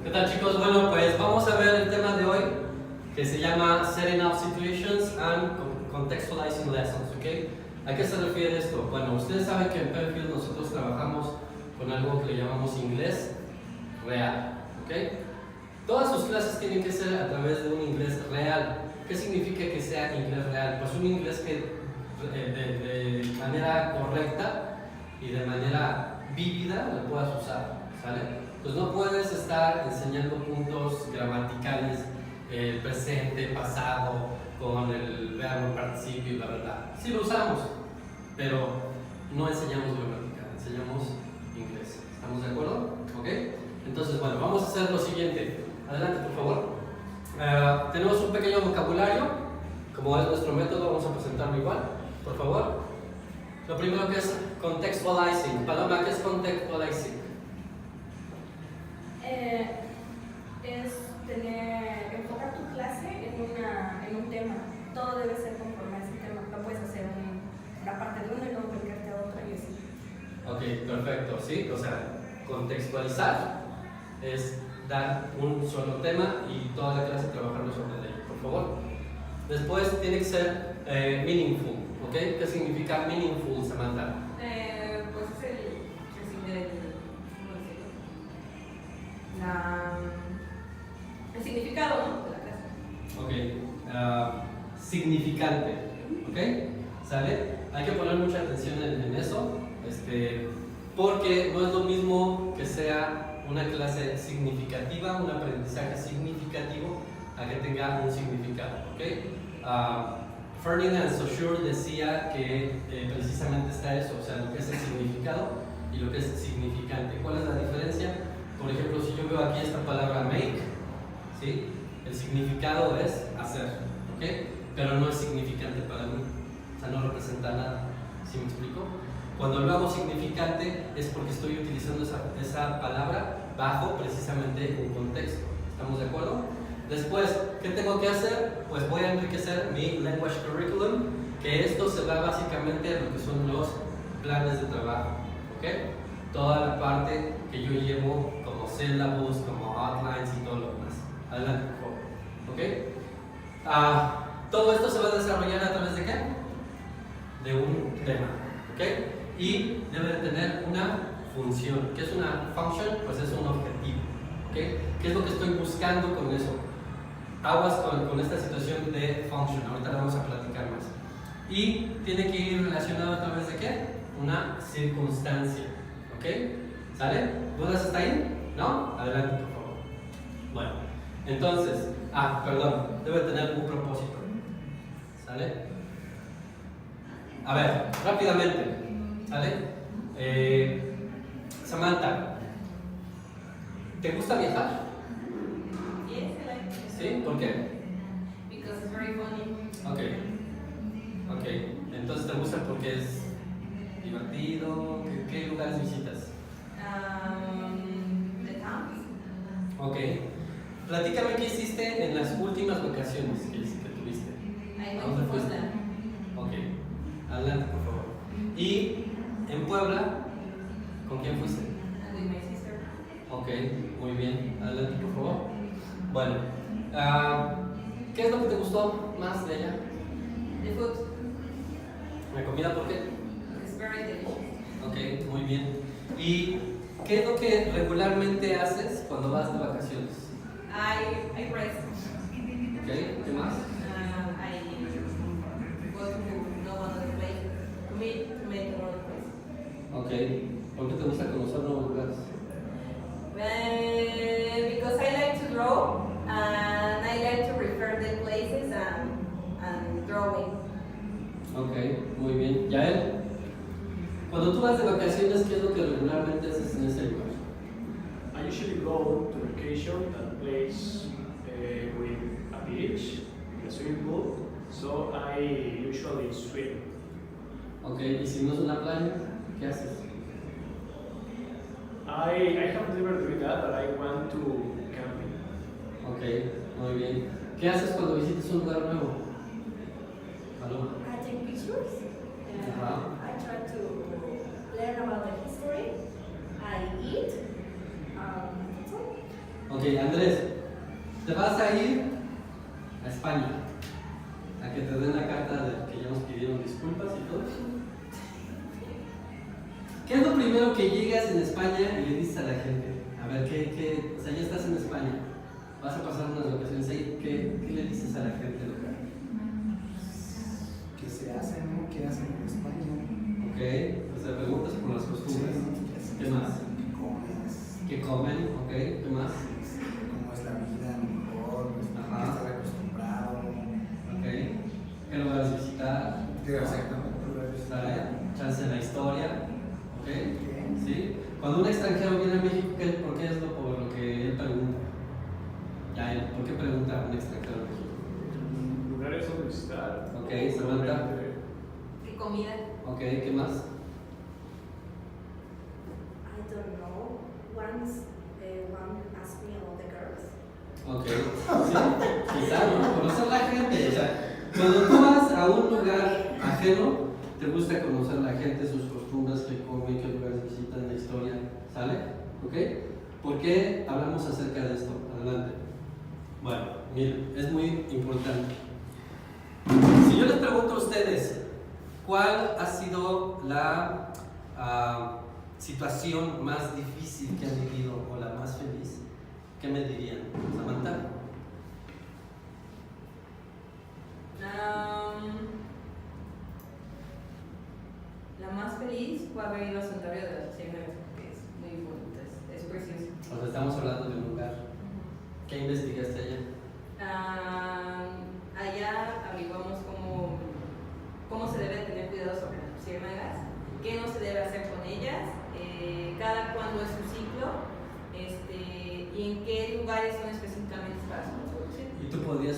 ¿Qué tal, chicos? Bueno, pues vamos a ver el tema de hoy que se llama Setting Up Situations and Contextualizing Lessons, ¿ok? ¿A qué se refiere esto? Bueno, ustedes saben que en Penfield nosotros trabajamos con algo que le llamamos inglés real, ¿ok? Todas sus clases tienen que ser a través de un inglés real. ¿Qué significa que sea inglés real? Pues un inglés que de manera correcta y de manera vívida lo puedas usar, ¿sale? Pues no puedes estar enseñando puntos gramaticales, presente, pasado, con el verbo, participio y bla, bla, bla. Sí lo usamos, pero no enseñamos gramática, enseñamos inglés. ¿Estamos de acuerdo? ¿Ok? Entonces, bueno, vamos a hacer lo siguiente. Adelante, por favor. Tenemos un pequeño vocabulario. Como es nuestro método, vamos a presentarlo igual, por favor. Lo primero que es contextualizing. Paloma, ¿qué es contextualizing? Es enfocar tu clase en un tema. Todo debe ser conforme a ese tema. No puedes hacer una parte de uno y luego brincarte a otra y así. Ok, perfecto, ¿sí? O sea, contextualizar es dar un solo tema y toda la clase trabajarlo sobre ello, por favor. Después tiene que ser meaningful, ¿ok? ¿Qué significa meaningful, Samantha? Pues es el significado, ¿no? De la clase. Ok, significante, ¿ok? ¿Sale? Hay que poner mucha atención en eso, porque no es lo mismo que sea una clase significativa, un aprendizaje significativo, a que tenga un significado, ¿ok? Ferdinand Saussure decía que precisamente está eso, o sea, lo que es el significado y lo que es significante. ¿Cuál es la diferencia? Por ejemplo, si yo veo aquí esta palabra make, ¿sí? El significado es hacer, ¿ok? Pero no es significante para mí, o sea, no representa nada, ¿sí me explico? Cuando lo hago significante es porque estoy utilizando esa palabra bajo precisamente un contexto, ¿estamos de acuerdo? Después, ¿qué tengo que hacer? Pues voy a enriquecer mi Language Curriculum, que esto se va básicamente a lo que son los planes de trabajo, ¿ok? Toda la parte que yo llevo como syllabus, como outlines y todo lo demás. Adelante, por favor, ¿ok? Todo esto se va a desarrollar a través de ¿qué? De un tema, ¿ok? Y debe de tener una función. ¿Qué es una function? Pues es un objetivo, ¿ok? ¿Qué es lo que estoy buscando con eso? Aguas con esta situación de function, ahorita la vamos a platicar más. Y tiene que ir relacionado a través de ¿qué? Una circunstancia, ¿ok? ¿Sale? ¿Dudas hasta ahí? ¿No? Adelante, por favor. Bueno, entonces, perdón, debe tener un propósito, ¿sale? A ver, rápidamente, ¿sale? Samantha, ¿te gusta viajar? Yes, I like it. ¿Sí? ¿Por qué? Because it's very funny. Ok, entonces te gusta porque es divertido. ¿Qué lugares visitas? The towns. Ok, platícame qué hiciste en las últimas vacaciones que tuviste. I ¿A went dónde to fuiste? Potsdam. Ok, adelante, por favor. ¿Y en Puebla, con quién fuiste? And with my sister. Ok, muy bien, adelante, por favor. Bueno, ¿qué es lo que te gustó más de ella? The food ¿La comida por qué? is very delicious. Ok, muy bien. ¿Y qué es lo que regularmente haces cuando vas de vacaciones? I rest. Ok, ¿qué más? I go to no another place. To make another place. Ok, ¿por qué te gusta conocer nuevos lugares? Because I like to draw and I like to refer the places and drawing. Ok, muy bien. ¿Yael? Cuando tú vas de vacaciones, ¿qué es lo que regularmente haces en ese lugar? I usually go to vacation at a place with a beach, a swimming pool, so I usually swim. Ok, ¿y si no es una playa, qué haces? I have never done that, but I want to camping. Ok, muy bien. ¿Qué haces cuando visitas un lugar nuevo? Paloma. I take pictures. I try to learn about the history. I eat. That's all. Ok, Andrés, te vas a ir a España a que te den la carta de que ya nos pidieron disculpas y todo. ¿Qué es lo primero que llegas en España y le dices a la gente? A ver, o sea, ya estás en España, vas a pasar unas vacaciones ahí, ¿qué le dices a la gente local? ¿Qué se hace, no? ¿Qué hacen en España? Ok, o sea, preguntas por las costumbres. ¿Qué más? ¿Qué comes? ¿Qué comen? Ok, ¿qué más? ¿Cómo es la vida mejor? Ajá. ¿Qué estás acostumbrado? Ok, ¿qué lugares visitar? Exactamente. ¿Sale? Chance en la historia. Ok, ¿Qué? ¿sí? Cuando un extranjero viene a México, ¿por qué es por lo que él pregunta? Ya, ¿por qué pregunta un extranjero a México? Lugares donde visitar. Ok, Samantha. ¿Qué comida? Ok, ¿qué más? I don't know. Once one asked me about the girls. Ok, sí, quizá, ¿no? Conocer la gente, o sea, cuando tú vas a un lugar ajeno, te gusta conocer la gente, sus costumbres, qué comen, qué lugares visitan, la historia, ¿sale? ¿Ok? ¿Por qué hablamos acerca de esto? Adelante. Bueno, miren, es muy importante. Si yo les pregunto a ustedes, ¿cuál ha sido la situación más difícil que han vivido o la más feliz? ¿Qué me dirían? Samantha. La más feliz fue haber ido a Santuario de las Ciénagas, porque es muy bonito, es precioso. O sea, estamos hablando de un lugar. ¿Qué investigaste allá? Allá averiguamos cómo se debe tener cuidado sobre las luciérnagas, qué no se debe hacer con ellas, cada cuándo es su ciclo, y en qué lugares son específicamente para su reproducción. Y tú podrías,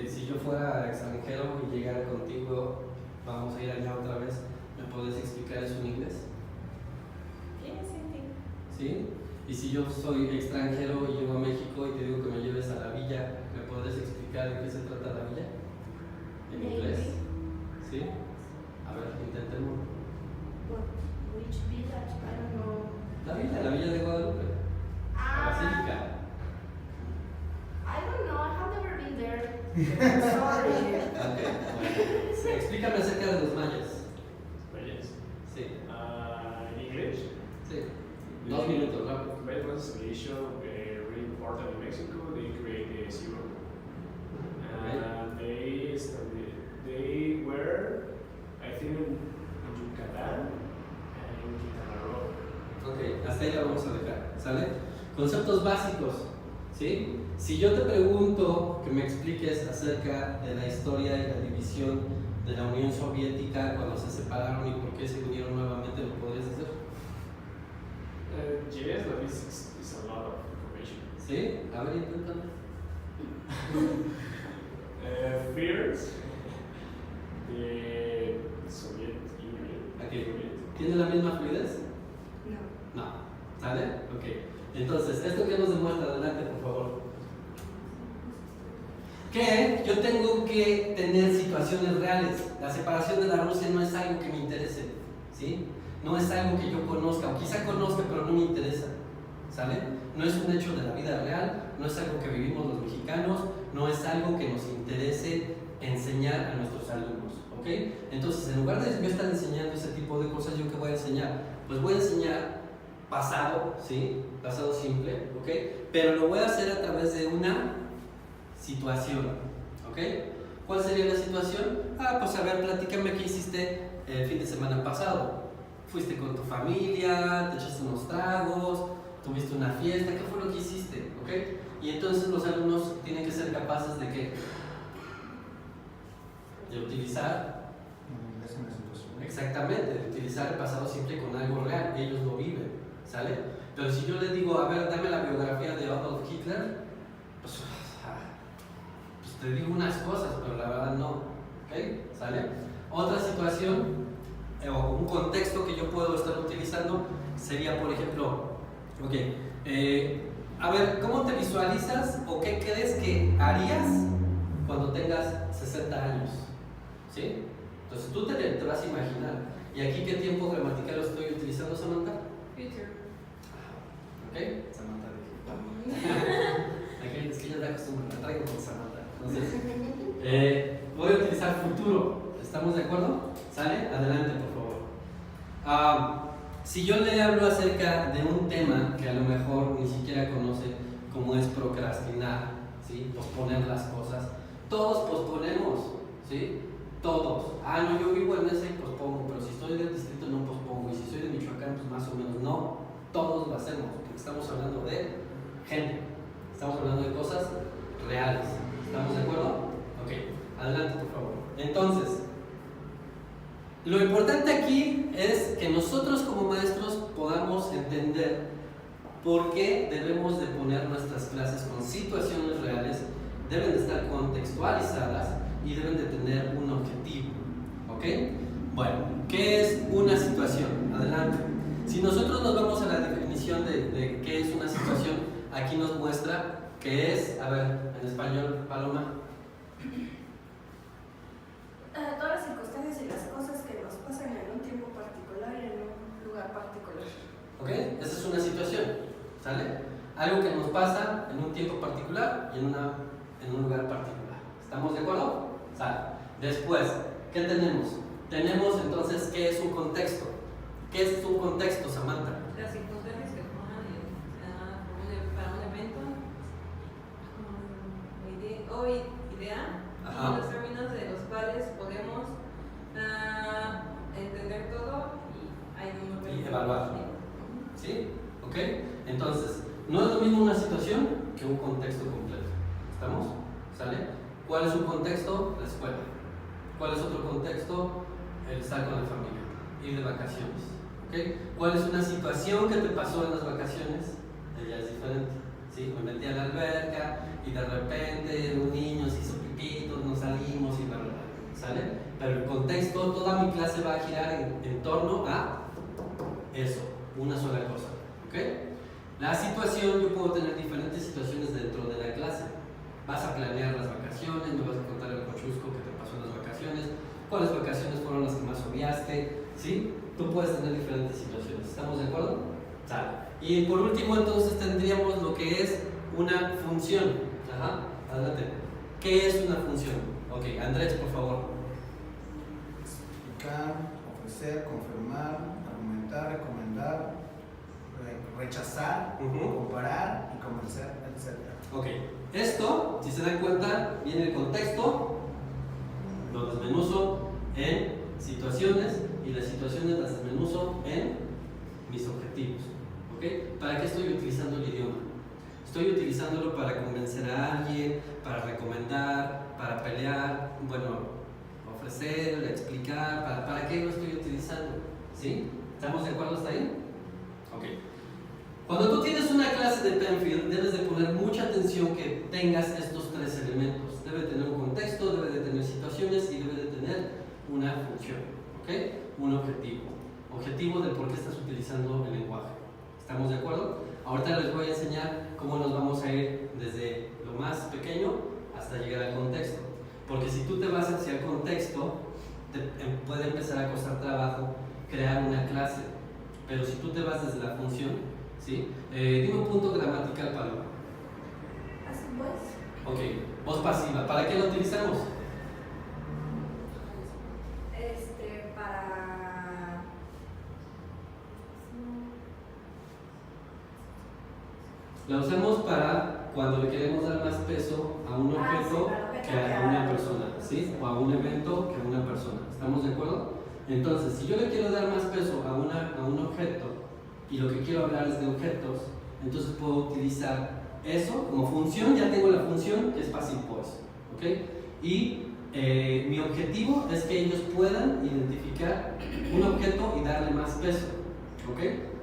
si yo fuera extranjero y llegara contigo, vamos a ir allá otra vez, ¿me podrías explicar eso en inglés? Sí. ¿Sí? Y si yo soy extranjero y llego a México y te digo que me lleves a la villa, ¿me podrías explicar de qué se trata la villa? ¿En inglés? ¿Sí? A ver, intentemos. Which village? I don't know. La villa de Guadalupe. La Basílica. I don't know. I have never been there. Sorry. Ok, bueno. Sí, explícame acerca de los mayas. Yes. Sí, In English, sí. 2 minutos, rápido. Made one civilization really important in Mexico. They created zero. And they were, I think, in Yucatán and in Quintana Roo. Ok, hasta ahí la vamos a dejar, ¿sale? Conceptos básicos, ¿sí? Si yo te pregunto que me expliques acerca de la historia y la división de la Unión Soviética cuando se separaron y por qué se unieron nuevamente, ¿lo podrías hacer? Yes, but it's a lot of information. ¿Sí? A ver, inténtalo. First, the Soviet Union. Ok, ¿tiene la misma fluidez? No. No, ¿sale? Ok, entonces, ¿esto qué nos demuestra? Adelante, por favor. Que yo tengo que tener situaciones reales. La separación de la Rusia no es algo que me interese, ¿sí? No es algo que yo conozca, o quizá conozca, pero no me interesa, ¿sale? No es un hecho de la vida real, no es algo que vivimos los mexicanos, no es algo que nos interese enseñar a nuestros alumnos, ¿ok? Entonces, en lugar de yo estar enseñando ese tipo de cosas, ¿yo qué voy a enseñar? Pues voy a enseñar pasado, ¿sí? Pasado simple, ¿ok? Pero lo voy a hacer a través de una situación, ¿ok? ¿Cuál sería la situación? Pues a ver, platícame qué hiciste el fin de semana pasado. Fuiste con tu familia, te echaste unos tragos, tuviste una fiesta, ¿qué fue lo que hiciste? ¿Ok? Y entonces los alumnos tienen que ser capaces de ¿qué? De utilizar, exactamente, de utilizar el pasado simple con algo real, ellos lo viven, ¿sale? Pero si yo les digo, a ver, dame la biografía de Adolf Hitler, pues te digo unas cosas, pero la verdad no, ¿ok? ¿Sale? Otra situación o un contexto que yo puedo estar utilizando sería, por ejemplo, ok, a ver, ¿cómo te visualizas o qué crees que harías cuando tengas 60 años? ¿Sí? Entonces tú te vas a imaginar. ¿Y aquí qué tiempo gramatical estoy utilizando, Samantha? Future. Ok, Samantha. costumbre, la traigo con Samantha. Entonces, voy a utilizar futuro. ¿Estamos de acuerdo? ¿Sale? Adelante, por favor. Si yo le hablo acerca de un tema que a lo mejor ni siquiera conoce, como es procrastinar, ¿sí? Posponer las cosas, todos posponemos, ¿sí? Todos. No, yo vivo en ese y pospongo, pero si estoy del distrito no pospongo, y si soy de Michoacán, pues más o menos no. Todos lo hacemos, porque estamos hablando de gente, estamos hablando de cosas reales. ¿Estamos de acuerdo? Ok, adelante, por favor. Entonces, lo importante aquí es que nosotros como maestros podamos entender por qué debemos de poner nuestras clases con situaciones reales, deben de estar contextualizadas y deben de tener un objetivo. ¿Ok? Bueno, ¿qué es una situación? Adelante. Si nosotros nos vamos a la definición de qué es una situación, aquí nos muestra que es, a ver, en español, Paloma. Todas las circunstancias y las cosas que nos pasan en un tiempo particular y en un lugar particular. ¿Ok? Esa es una situación, ¿sale? Algo que nos pasa en un tiempo particular y en un lugar particular. ¿Estamos de acuerdo? ¿Sale? Después, ¿qué tenemos? Tenemos entonces, ¿qué es un contexto? ¿Qué es un contexto, Samantha? Las circunstancias que forman para un evento o idea, Ajá. los términos de los cuales podemos entender todo Y evaluar. ¿Sí? ¿Ok? Entonces, no es lo mismo una situación que un contexto completo. ¿Estamos? ¿Sale? ¿Cuál es un contexto? La escuela. ¿Cuál es otro contexto? El estar con la familia, ir de vacaciones. ¿Ok? ¿Cuál es una situación que te pasó en las vacaciones? Ella es diferente. ¿Sí? Me metí a la alberca y de repente un niño se hizo pipitos, nos salimos y bla, bla, bla. ¿Sale? Pero el contexto, toda mi clase va a girar en torno a eso, una sola cosa. ¿Ok? La situación, yo puedo tener diferentes situaciones dentro de la clase. Vas a planear las vacaciones, me vas a contar el cochusco que te pasó en las vacaciones, cuáles vacaciones fueron las que más obviaste, ¿sí? Tú puedes tener diferentes situaciones. ¿Estamos de acuerdo? Sale. Y por último, entonces tendríamos lo que es una función. Ajá, adelante. ¿Qué es una función? Ok, Andrés, por favor. Explicar, ofrecer, confirmar, argumentar, recomendar, rechazar, comparar y convencer, etc. Ok, esto, si se dan cuenta, viene el contexto, lo desmenuzo en situaciones y las situaciones las desmenuzo en mis objetivos. ¿Ok? ¿Para qué estoy utilizando el idioma? Estoy utilizándolo para convencer a alguien, para recomendar, para pelear, bueno, ofrecer, explicar, ¿para qué lo estoy utilizando? ¿Sí? ¿Estamos de acuerdo hasta ahí? Ok. Cuando tú tienes una clase de Penfield, debes de poner mucha atención que tengas estos tres elementos. Debe tener un contexto, debe de tener situaciones y debe de tener una función, ¿ok? Un objetivo. Objetivo de por qué estás utilizando el lenguaje. ¿Estamos de acuerdo? Ahorita les voy a enseñar cómo nos vamos a ir desde lo más pequeño hasta llegar al contexto. Porque si tú te vas hacia el contexto, te puede empezar a costar trabajo crear una clase. Pero si tú te vas desde la función, ¿sí? Dime un punto gramatical, Paloma. Así pues. Ok, voz pasiva. ¿Para qué la utilizamos? Para. La usamos para cuando le queremos dar más peso a un objeto Sí, que a una persona, ¿sí? O a un evento que a una persona. ¿Estamos de acuerdo? Entonces, si yo le quiero dar más peso a un objeto y lo que quiero hablar es de objetos, entonces puedo utilizar eso como función. Ya tengo la función que es passive voice, ¿ok? Y mi objetivo es que ellos puedan identificar un objeto y darle más peso, ¿ok?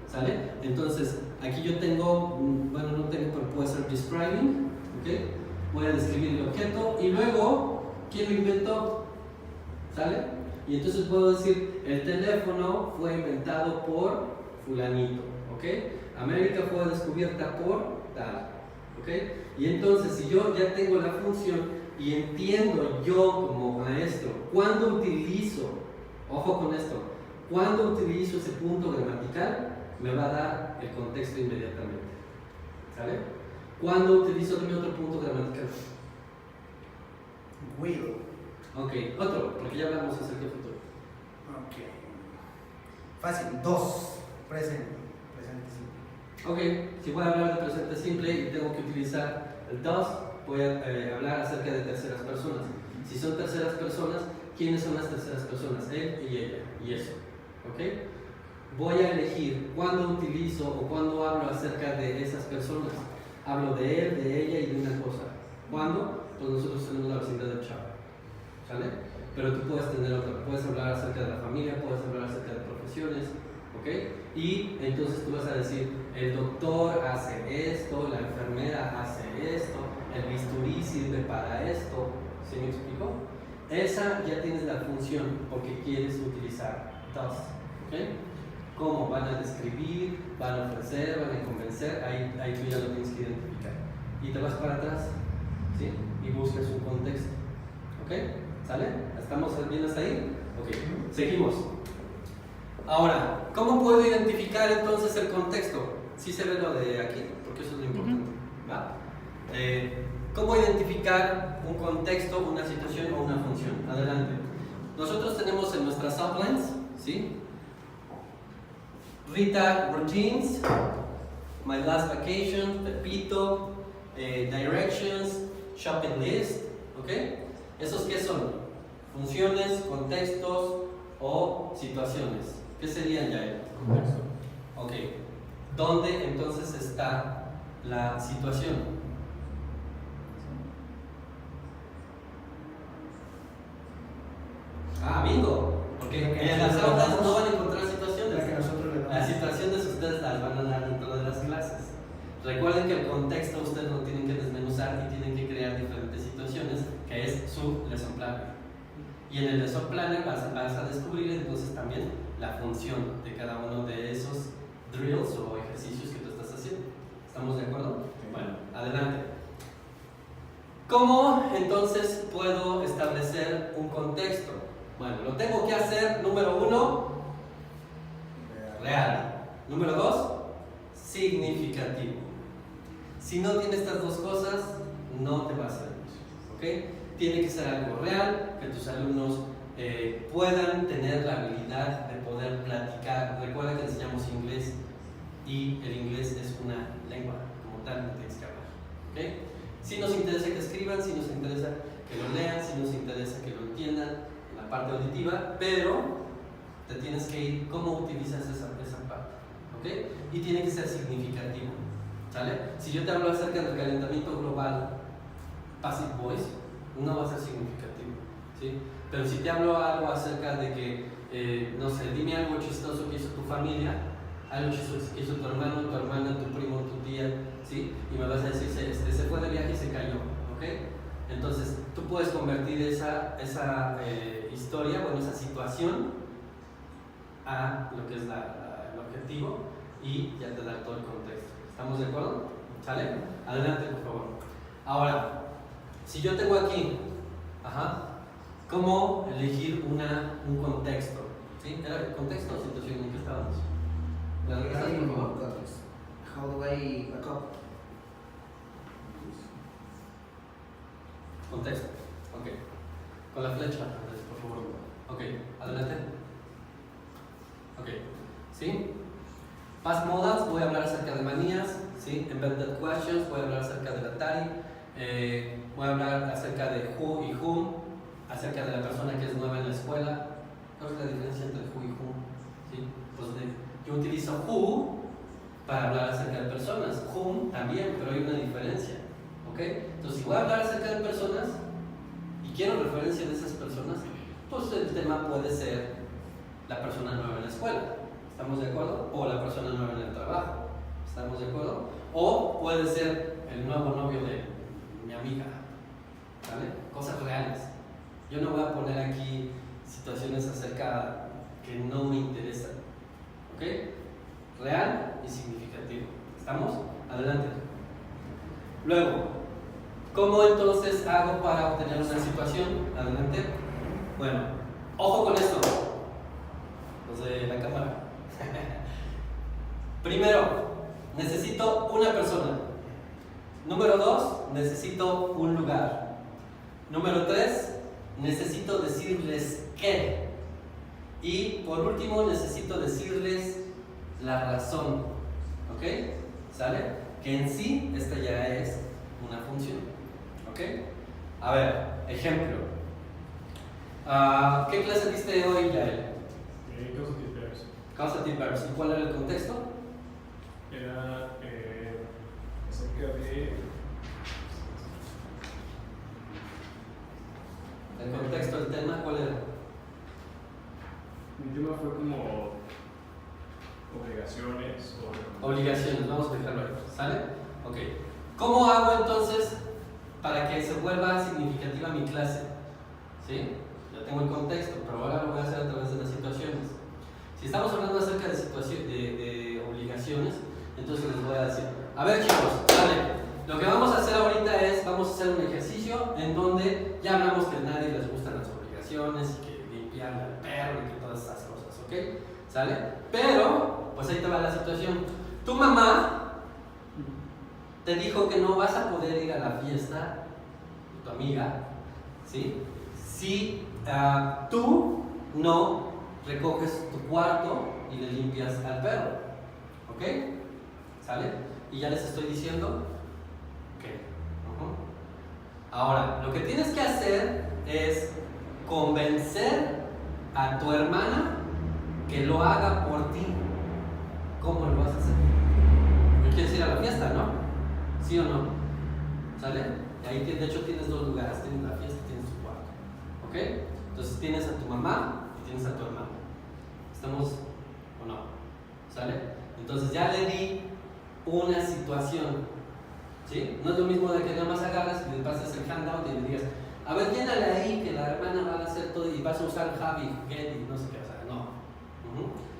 ¿Sale? Entonces, aquí yo tengo, bueno, no tengo, pero puede ser describing, ¿ok? Voy a describir el objeto y luego, ¿quién lo inventó? ¿Sale? Y entonces puedo decir, el teléfono fue inventado por fulanito, ¿ok? América fue descubierta por tal, ¿ok? Y entonces, si yo ya tengo la función y entiendo yo como maestro cuándo utilizo, ojo con esto, cuándo utilizo ese punto gramatical, me va a dar el contexto inmediatamente, ¿sale? ¿Cuándo utilizo también otro punto gramatical? Will. Ok, otro, porque ya hablamos acerca del futuro. Ok. Fácil. 2. Presente. Presente simple. Ok, si voy a hablar de presente simple y tengo que utilizar el does, voy a hablar acerca de terceras personas. Si son terceras personas, ¿quiénes son las terceras personas? Él y ella, y eso. ¿Ok? Voy a elegir cuándo utilizo o cuándo hablo acerca de esas personas. Hablo de él, de ella y de una cosa. ¿Cuándo? Pues nosotros tenemos la vecindad del chavo. ¿Sale? Pero tú puedes tener otra. Puedes hablar acerca de la familia, puedes hablar acerca de profesiones. ¿Ok? Y entonces tú vas a decir, el doctor hace esto, la enfermera hace esto, el bisturí sirve para esto. ¿Sí me explico? Esa ya tienes la función porque quieres utilizar does. ¿Ok? ¿Cómo? Van a describir, van a ofrecer, van a convencer, ahí tú ya lo tienes que identificar. Y te vas para atrás, ¿sí? Y buscas un contexto. ¿Ok? ¿Sale? ¿Estamos bien hasta ahí? Ok, seguimos. Ahora, ¿cómo puedo identificar entonces el contexto? Sí se ve lo de aquí, porque eso es lo importante. ¿Va? ¿Cómo identificar un contexto, una situación o una función? Adelante. Nosotros tenemos en nuestras outlines, ¿sí? Rita routines, my last vacation, Pepito, directions, shopping list, ¿ok? ¿Esos qué son? Funciones, contextos o situaciones. ¿Qué serían ya el contexto? Ok. ¿Dónde entonces está la situación? Ah, bingo. Porque en las aulas no van a encontrar situaciones. La que nosotros le damos. Las situaciones ustedes las van a dar dentro de las clases. Recuerden que el contexto ustedes lo tienen que desmenuzar y tienen que crear diferentes situaciones, que es su lesson planner. Y en el lesson planner vas a descubrir entonces también la función de cada uno de esos drills o ejercicios que tú estás haciendo. ¿Estamos de acuerdo? Bueno, adelante. ¿Cómo entonces puedo establecer un contexto? Bueno, lo tengo que hacer, número 1, real. Número 2, significativo. Si no tiene estas dos cosas, no te va a servir. ¿Ok? Tiene que ser algo real, que tus alumnos puedan tener la habilidad de poder platicar. Recuerda que enseñamos inglés y el inglés es una lengua, como tal, no tienes que hablar. ¿Ok? Si nos interesa que escriban, si nos interesa que lo lean, si nos interesa que lo entiendan en la parte auditiva, pero te tienes que ir cómo utilizas esa parte. ¿Ok? Y tiene que ser significativo. ¿Sale? Si yo te hablo acerca del calentamiento global, passive voice, no va a ser significativo, ¿sí? Pero si te hablo algo acerca de que, no sé, dime algo chistoso que hizo tu familia, algo chistoso que hizo tu hermano, tu hermana, tu primo, tu tía, ¿sí? Y me vas a decir, se fue de viaje y se cayó, ¿ok? Entonces, tú puedes convertir esa historia, bueno, esa situación a lo que es el objetivo y ya te da todo el contexto. ¿Estamos de acuerdo? ¿Sale? Adelante, por favor. Ahora, si yo tengo aquí, ¿cómo elegir un contexto? ¿Sí? ¿Era contexto o situación en que estábamos? ¿La regresas, por favor? How do I back up? Contexto. Ok. Con la flecha, Andrés, por favor. Ok, adelante. Ok. ¿Sí? Past modals, voy a hablar acerca de manías. ¿Sí? Embedded questions, voy a hablar acerca del Atari. Voy a hablar acerca de who y whom, acerca de la persona que es nueva en la escuela. ¿Cuál es la diferencia entre who y whom? ¿Sí? Pues yo utilizo who para hablar acerca de personas, whom también, pero hay una diferencia. ¿Ok? Entonces, si voy a hablar acerca de personas y quiero referencia de esas personas, pues el tema puede ser la persona nueva en la escuela. ¿Estamos de acuerdo? O la persona nueva en el trabajo. ¿Estamos de acuerdo? O puede ser el nuevo novio de mi amiga. ¿Vale? Cosas reales. Yo no voy a poner aquí situaciones acerca que no me interesan. ¿Ok? Real y significativo. ¿Estamos? Adelante. Luego, ¿cómo entonces hago para obtener una situación? Adelante. Bueno, ojo con esto. Los de la cámara. Primero, necesito una persona. Número 2, necesito un lugar. Número 3, necesito decirles qué. Y por último, necesito decirles la razón. ¿Ok? ¿Sale? Que en sí, esta ya es una función. ¿Ok? A ver, ejemplo. ¿Qué clase diste hoy, Yael? Causative verbs. Causative verbs. ¿Y cuál era el contexto? Era acerca de. El contexto del tema, ¿cuál era? Mi tema fue como obligaciones o. Obligaciones, vamos a dejarlo ahí. ¿Sale? Ok. ¿Cómo hago entonces para que se vuelva significativa mi clase? ¿Sí? Ya tengo el contexto, pero ahora lo voy a hacer a través de las situaciones. Si estamos hablando acerca de obligaciones, entonces les voy a decir, a ver chicos, ¿vale? Lo que vamos a hacer ahorita es, vamos a hacer un ejercicio en donde ya hablamos que a nadie les gustan las obligaciones y que limpiar al perro y que todas esas cosas, ¿ok? ¿Sale? Pero, pues ahí te va la situación. Tu mamá te dijo que no vas a poder ir a la fiesta de tu amiga, ¿sí? Si tú no recoges tu cuarto y le limpias al perro, ¿ok? ¿Sale? Y ya les estoy diciendo. Ahora, lo que tienes que hacer es convencer a tu hermana que lo haga por ti. ¿Cómo lo vas a hacer? ¿No quieres ir a la fiesta, no? ¿Sí o no? ¿Sale? Y ahí de hecho tienes dos lugares, tienes la fiesta y tienes tu cuarto. ¿Ok? Entonces tienes a tu mamá y tienes a tu hermana. ¿Estamos o no? ¿Sale? Entonces ya le di una situación. ¿Sí? No es lo mismo de que nada más agarras y le pases el handout y le digas, a ver, llénale ahí que la hermana va a hacer todo y vas a usar Javi, Getty, no sé qué, o sea, no.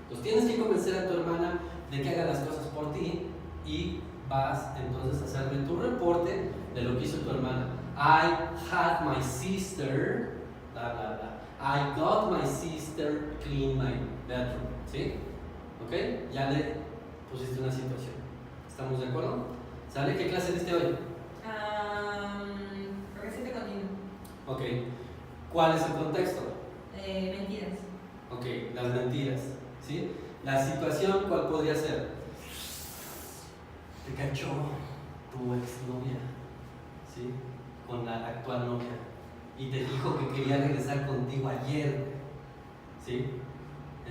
Entonces tienes que convencer a tu hermana de que haga las cosas por ti y vas entonces a hacerle tu reporte de lo que hizo tu hermana. I had my sister, bla bla bla. I got my sister clean my bedroom. ¿Sí? ¿Ok? Ya le pusiste una situación. ¿Estamos de acuerdo? ¿Sale? ¿Qué clase diste hoy? Presente continuo. Ok. ¿Cuál es el contexto? Mentiras. Ok, las mentiras. ¿Sí? La situación, ¿cuál podría ser? Te cachó tu exnovia, ¿sí? Con la actual novia. Y te dijo que quería regresar contigo ayer, ¿sí?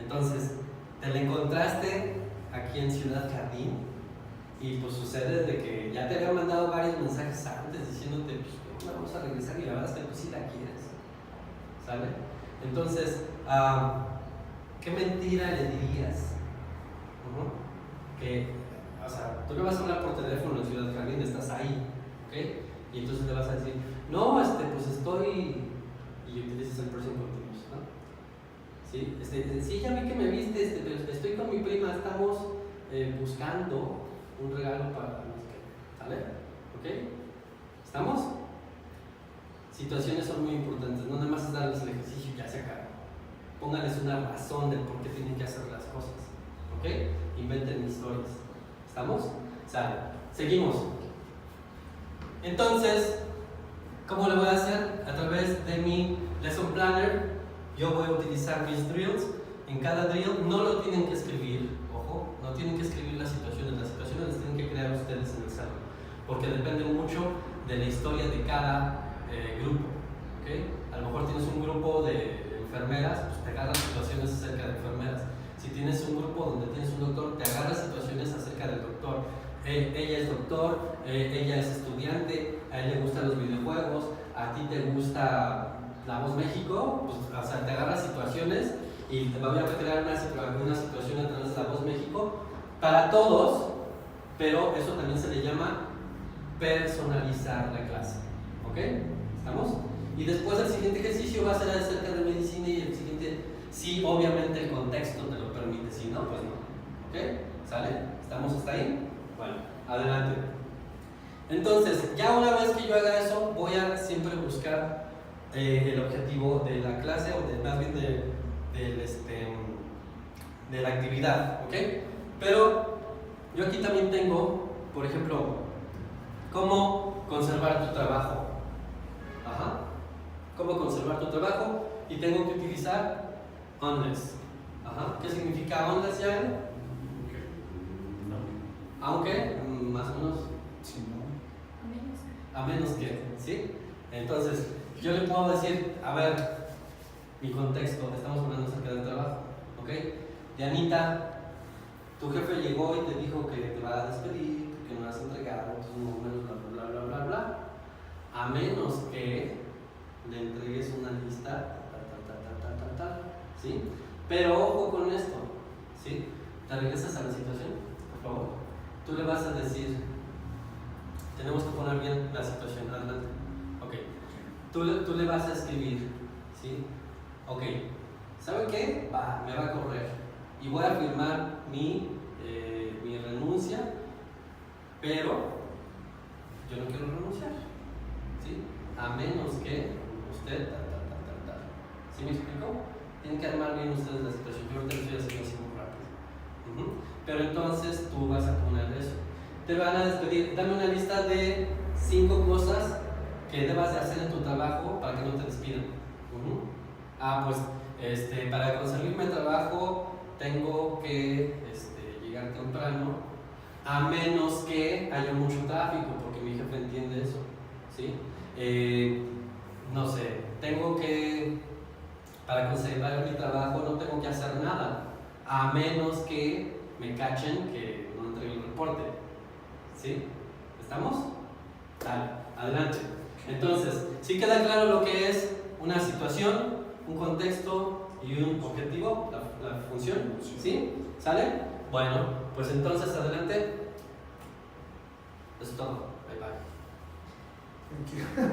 Entonces, te la encontraste aquí en Ciudad Jardín. Y pues sucede de que ya te había mandado varios mensajes antes diciéndote, pues vamos a regresar y la verdad es que tú sí la quieres. ¿Sale? Entonces, ¿qué mentira le dirías? Que, o sea, tú le vas a hablar por teléfono en Ciudad Jardín, estás ahí, ¿ok? Y entonces le vas a decir, no, pues estoy, y utilizas el present continuous, ¿no? Sí, sí, ya vi que me viste, pero estoy con mi prima, estamos buscando un regalo para los que, ¿sale? ¿Ok? ¿Estamos? Situaciones son muy importantes, no nada más es darles el ejercicio y ya se acaba. Pónganles una razón del por qué tienen que hacer las cosas, ¿ok? Inventen historias. ¿Estamos? ¿Sale? Seguimos. Entonces, ¿cómo lo voy a hacer? A través de mi lesson planner, yo voy a utilizar mis drills. En cada drill no lo tienen que escribir, ojo, no tienen que escribir las situaciones las tienen que crear ustedes en el salón, porque depende mucho de la historia de cada grupo, ¿ok? A lo mejor tienes un grupo de enfermeras, pues te agarras situaciones acerca de enfermeras. Si tienes un grupo donde tienes un doctor, te agarras situaciones acerca del doctor. Ella es doctor, ella es estudiante, a él le gustan los videojuegos, a ti te gusta La Voz México, pues, o sea, te agarras situaciones y te voy a crear una situación a través de La Voz México para todos, pero eso también se le llama personalizar la clase, ¿ok? ¿Estamos? Y después el siguiente ejercicio va a ser acerca de medicina y el siguiente, sí, obviamente el contexto te lo permite, si no, pues no, ¿ok? ¿Sale? ¿Estamos hasta ahí? Bueno, adelante. Entonces, ya una vez que yo haga eso, voy a siempre buscar el objetivo de la clase o más bien de la actividad, ¿ok? Pero yo aquí también tengo, por ejemplo, ¿Cómo conservar tu trabajo? Ajá. ¿Cómo conservar tu trabajo? Y tengo que utilizar unless. Ajá. ¿Qué significa unless ya? Aunque, más o menos, Sí, no. a menos que, ¿sí? Entonces, yo le puedo decir, a ver, mi contexto, estamos hablando acerca del trabajo, ¿ok? Dianita, tu jefe llegó y te dijo que te va a despedir, que no vas a entregar tus números, bla, bla, bla, bla, bla, bla. A menos que le entregues una lista, ¿sí? Pero ojo con esto, ¿sí? ¿Te regresas a la situación, por favor? Tú le vas a decir, tenemos que poner bien la situación, adelante. Ok, tú le vas a escribir, ¿sí? Ok, ¿sabe qué? Me va a correr y voy a firmar mi renuncia, pero yo no quiero renunciar, ¿sí? A menos que usted, ¿sí me explico? Tienen que armar bien ustedes la situación, yo ahorita lo estoy haciendo así muy rápido. Pero entonces tú vas a poner eso. Te van a despedir, dame una lista de 5 cosas que debas de hacer en tu trabajo para que no te despidan. Pues para conseguirme trabajo tengo que llegar temprano, a menos que haya mucho tráfico, porque mi jefe entiende eso, ¿sí? No sé, para conseguir mi trabajo no tengo que hacer nada, a menos que me cachen que no entregué el reporte, ¿sí? ¿Estamos? Dale, adelante. Entonces, ¿sí queda claro lo que es una situación, un contexto y un objetivo, la función? ¿Sí? ¿Sale? Bueno, pues entonces adelante. Eso es todo. Bye bye. Thank you.